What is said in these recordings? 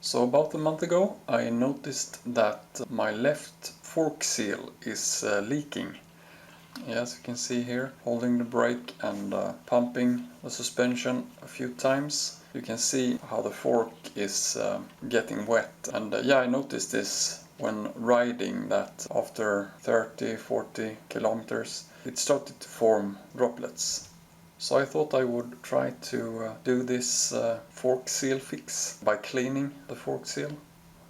So about a month ago I noticed that my left fork seal is leaking. As you can see here, holding the brake and pumping the suspension a few times, you can see how the fork is getting wet. And I noticed this when riding, that after 30-40 kilometers it started to form droplets. So I thought I would try to do this fork seal fix by cleaning the fork seal.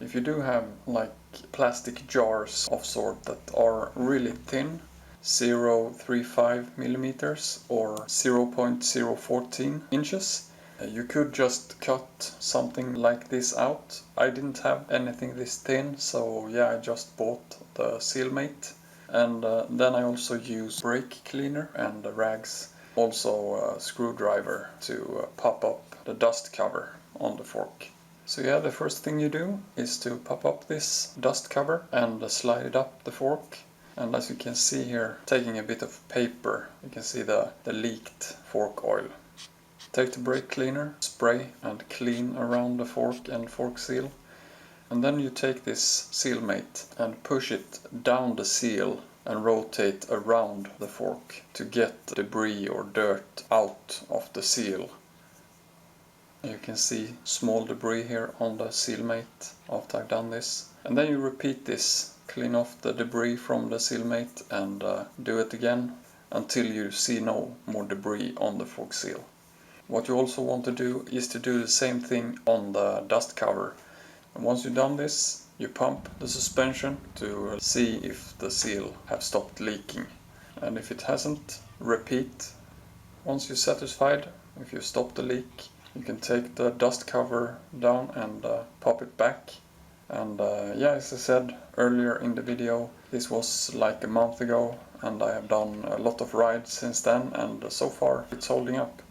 If you do have like plastic jars of sort that are really thin, 0.35 millimeters or 0.014 inches, you could just cut something like this out. I didn't have anything this thin, so I just bought the sealmate. And then I also use brake cleaner and rags, also a screwdriver to pop up the dust cover on the fork. So the first thing you do is to pop up this dust cover and slide it up the fork. And as you can see here, taking a bit of paper, you can see the leaked fork oil. Take the brake cleaner, spray and clean around the fork and fork seal. And then you take this sealmate and push it down the seal and rotate around the fork to get debris or dirt out of the seal. You can see small debris here on the sealmate after I've done this. And then you repeat this, clean off the debris from the sealmate and do it again until you see no more debris on the fork seal. What you also want to do is to do the same thing on the dust cover. And once you've done this, you pump the suspension to see if the seal have stopped leaking. And if it hasn't, repeat. Once you're satisfied, if you stop the leak, you can take the dust cover down and pop it back. And as I said earlier in the video, this was like a month ago and I have done a lot of rides since then, and so far it's holding up.